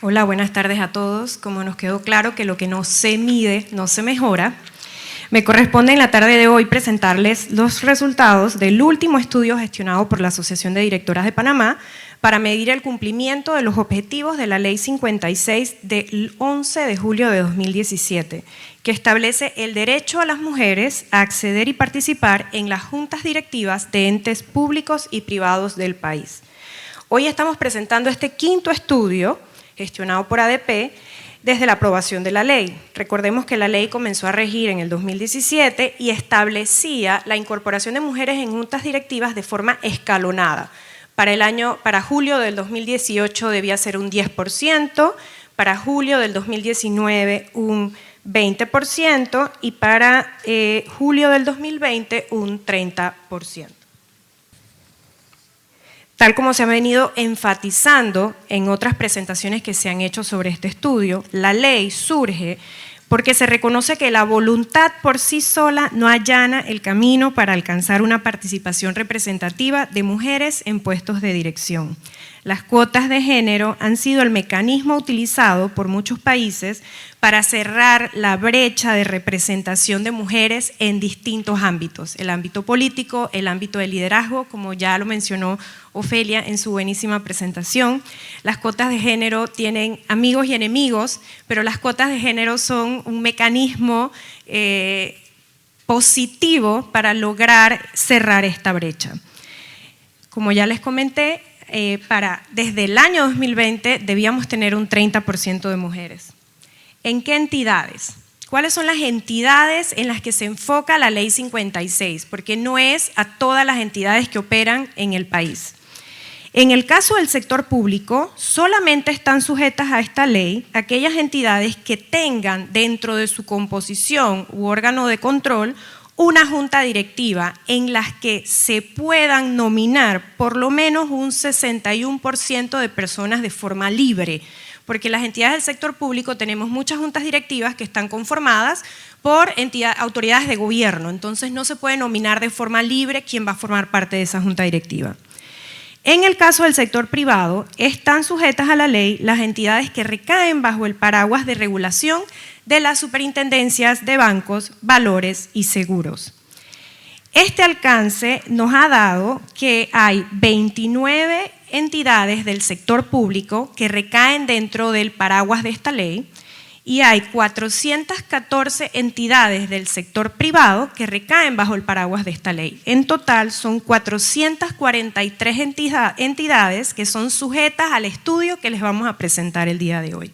Hola, buenas tardes a todos. Como nos quedó claro que lo que no se mide no se mejora, me corresponde en la tarde de hoy presentarles los resultados del último estudio gestionado por la Asociación de Directoras de Panamá para medir el cumplimiento de los objetivos de la Ley 56 del 11 de julio de 2017, que establece el derecho a las mujeres a acceder y participar en las juntas directivas de entes públicos y privados del país. Hoy estamos presentando este quinto estudio gestionado por ADP desde la aprobación de la ley. Recordemos que la ley comenzó a regir en el 2017 y establecía la incorporación de mujeres en juntas directivas de forma escalonada. Para julio del 2018 debía ser un 10%, para julio del 2019 un 20% y para julio del 2020 un 30%. Tal como se ha venido enfatizando en otras presentaciones que se han hecho sobre este estudio, la ley surge porque se reconoce que la voluntad por sí sola no allana el camino para alcanzar una participación representativa de mujeres en puestos de dirección. Las cuotas de género han sido el mecanismo utilizado por muchos países para cerrar la brecha de representación de mujeres en distintos ámbitos, el ámbito político, el ámbito de liderazgo, como ya lo mencionó Ofelia en su buenísima presentación. Las cuotas de género tienen amigos y enemigos, pero las cuotas de género son un mecanismo positivo para lograr cerrar esta brecha. Como ya les comenté, desde el año 2020 debíamos tener un 30% de mujeres. ¿En qué entidades? ¿Cuáles son las entidades en las que se enfoca la Ley 56? Porque no es a todas las entidades que operan en el país. En el caso del sector público, solamente están sujetas a esta ley aquellas entidades que tengan dentro de su composición u órgano de control una junta directiva en las que se puedan nominar por lo menos un 61% de personas de forma libre, porque las entidades del sector público tenemos muchas juntas directivas que están conformadas por autoridades de gobierno, entonces no se puede nominar de forma libre quién va a formar parte de esa junta directiva. En el caso del sector privado, están sujetas a la ley las entidades que recaen bajo el paraguas de regulación de las superintendencias de bancos, valores y seguros. Este alcance nos ha dado que hay 29 entidades del sector público que recaen dentro del paraguas de esta ley y hay 414 entidades del sector privado que recaen bajo el paraguas de esta ley. En total son 443 entidades que son sujetas al estudio que les vamos a presentar el día de hoy.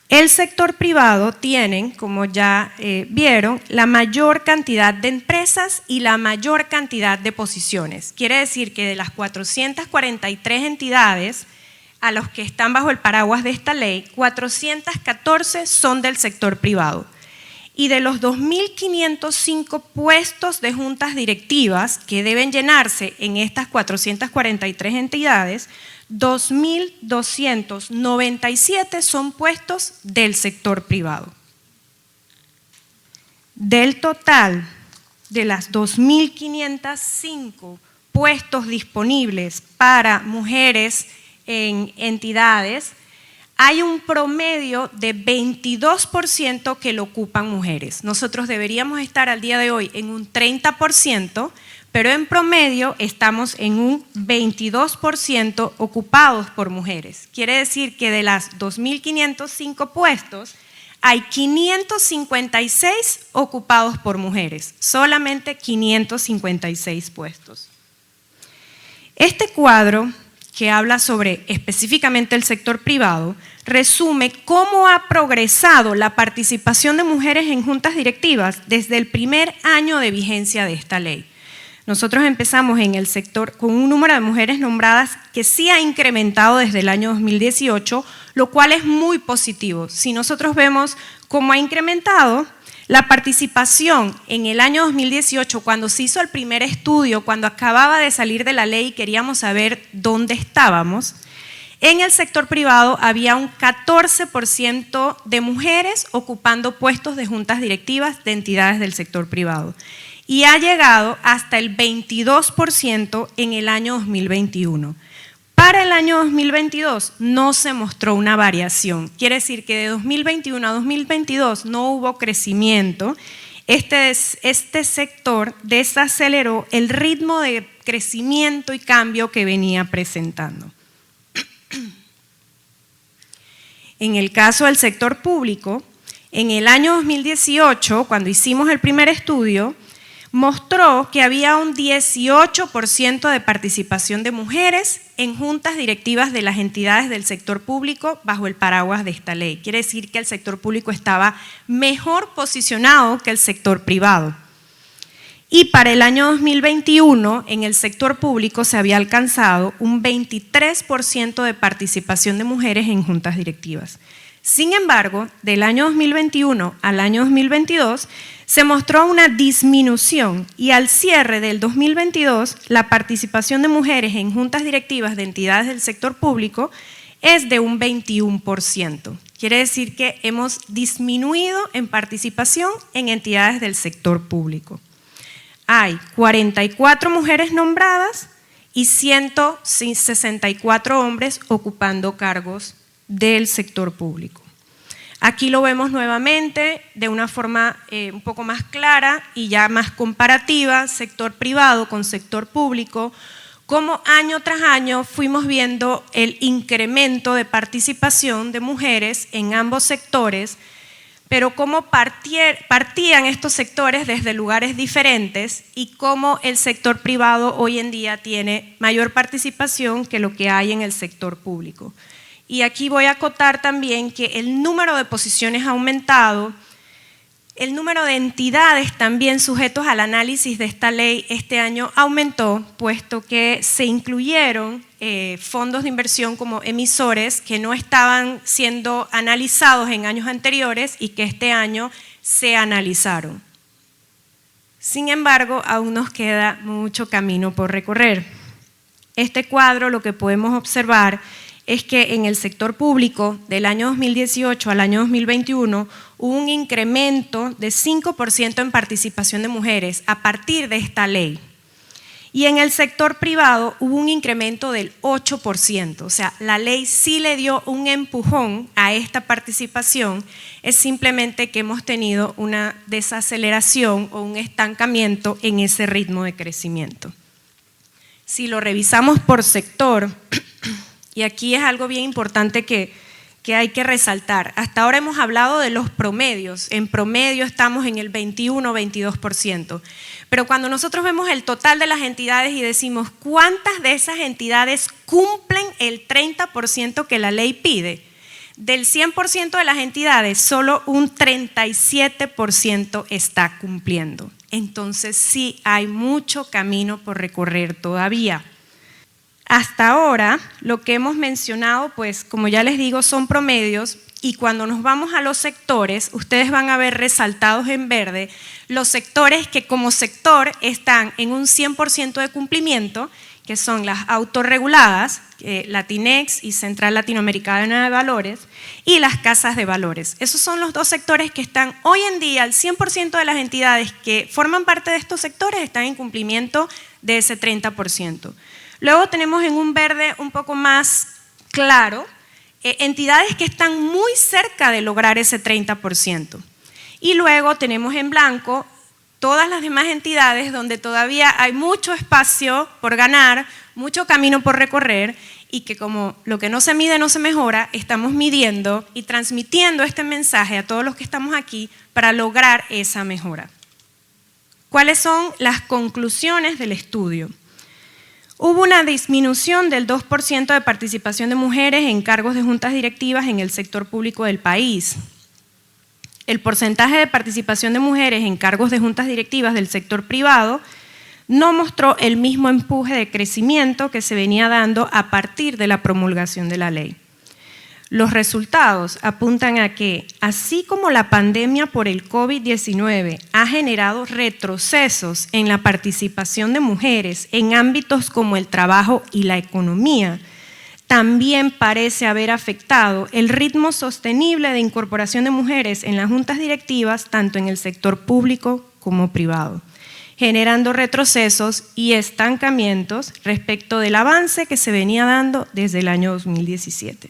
El sector privado tiene, como ya vieron, la mayor cantidad de empresas y la mayor cantidad de posiciones. Quiere decir que de las 443 entidades a los que están bajo el paraguas de esta ley, 414 son del sector privado. Y de los 2.505 puestos de juntas directivas que deben llenarse en estas 443 entidades, 2.297 son puestos del sector privado. Del total de las 2.505 puestos disponibles para mujeres en entidades, hay un promedio de 22% que lo ocupan mujeres. Nosotros deberíamos estar al día de hoy en un 30%, pero en promedio estamos en un 22% ocupados por mujeres. Quiere decir que de las 2.505 puestos, hay 556 ocupados por mujeres, solamente 556 puestos. Este cuadro, que habla sobre específicamente el sector privado, resume cómo ha progresado la participación de mujeres en juntas directivas desde el primer año de vigencia de esta ley. Nosotros empezamos en el sector con un número de mujeres nombradas que sí ha incrementado desde el año 2018, lo cual es muy positivo. Si nosotros vemos cómo ha incrementado, la participación en el año 2018, cuando se hizo el primer estudio, cuando acababa de salir de la ley y queríamos saber dónde estábamos, en el sector privado había un 14% de mujeres ocupando puestos de juntas directivas de entidades del sector privado y ha llegado hasta el 22% en el año 2021. Para el año 2022 no se mostró una variación, quiere decir que de 2021 a 2022 no hubo crecimiento. Este sector desaceleró el ritmo de crecimiento y cambio que venía presentando. En el caso del sector público, en el año 2018, cuando hicimos el primer estudio, mostró que había un 18% de participación de mujeres en juntas directivas de las entidades del sector público bajo el paraguas de esta ley. Quiere decir que el sector público estaba mejor posicionado que el sector privado. Y para el año 2021, en el sector público se había alcanzado un 23% de participación de mujeres en juntas directivas. Sin embargo, del año 2021 al año 2022 se mostró una disminución y al cierre del 2022 la participación de mujeres en juntas directivas de entidades del sector público es de un 21%. Quiere decir que hemos disminuido en participación en entidades del sector público. Hay 44 mujeres nombradas y 164 hombres ocupando cargos del sector público. Aquí lo vemos nuevamente de una forma un poco más clara y ya más comparativa, sector privado con sector público, cómo año tras año fuimos viendo el incremento de participación de mujeres en ambos sectores, pero cómo partían estos sectores desde lugares diferentes y cómo el sector privado hoy en día tiene mayor participación que lo que hay en el sector público. Y aquí voy a acotar también que el número de posiciones ha aumentado, el número de entidades también sujetos al análisis de esta ley este año aumentó, puesto que se incluyeron fondos de inversión como emisores que no estaban siendo analizados en años anteriores y que este año se analizaron. Sin embargo, aún nos queda mucho camino por recorrer. Este cuadro lo que podemos observar es que en el sector público del año 2018 al año 2021 hubo un incremento de 5% en participación de mujeres a partir de esta ley. Y en el sector privado hubo un incremento del 8%, o sea, la ley sí le dio un empujón a esta participación, es simplemente que hemos tenido una desaceleración o un estancamiento en ese ritmo de crecimiento. Si lo revisamos por sector, y aquí es algo bien importante que hay que resaltar. Hasta ahora hemos hablado de los promedios. En promedio estamos en el 21-22%. Pero cuando nosotros vemos el total de las entidades y decimos cuántas de esas entidades cumplen el 30% que la ley pide, del 100% de las entidades, solo un 37% está cumpliendo. Entonces sí hay mucho camino por recorrer todavía. Hasta ahora, lo que hemos mencionado, pues como ya les digo, son promedios y cuando nos vamos a los sectores, ustedes van a ver resaltados en verde los sectores que como sector están en un 100% de cumplimiento, que son las autorreguladas, Latinex y Central Latinoamericana de Valores, y las casas de valores. Esos son los dos sectores que están hoy en día, el 100% de las entidades que forman parte de estos sectores están en cumplimiento de ese 30%. Luego tenemos en un verde un poco más claro entidades que están muy cerca de lograr ese 30%. Y luego tenemos en blanco todas las demás entidades donde todavía hay mucho espacio por ganar, mucho camino por recorrer y que como lo que no se mide no se mejora, estamos midiendo y transmitiendo este mensaje a todos los que estamos aquí para lograr esa mejora. ¿Cuáles son las conclusiones del estudio? Hubo una disminución del 2% de participación de mujeres en cargos de juntas directivas en el sector público del país. El porcentaje de participación de mujeres en cargos de juntas directivas del sector privado no mostró el mismo empuje de crecimiento que se venía dando a partir de la promulgación de la ley. Los resultados apuntan a que, así como la pandemia por el COVID-19 ha generado retrocesos en la participación de mujeres en ámbitos como el trabajo y la economía, también parece haber afectado el ritmo sostenible de incorporación de mujeres en las juntas directivas, tanto en el sector público como privado. generando retrocesos y estancamientos respecto del avance que se venía dando desde el año 2017.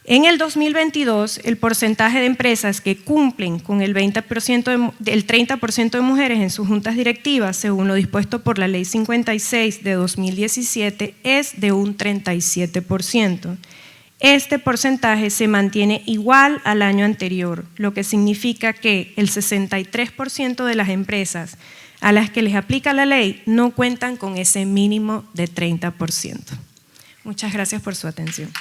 En el 2022, el porcentaje de empresas que cumplen con el 30% de mujeres en sus juntas directivas, según lo dispuesto por la Ley 56 de 2017, es de un 37%. Este porcentaje se mantiene igual al año anterior, lo que significa que el 63% de las empresas a las que les aplica la ley no cuentan con ese mínimo de 30%. Muchas gracias por su atención.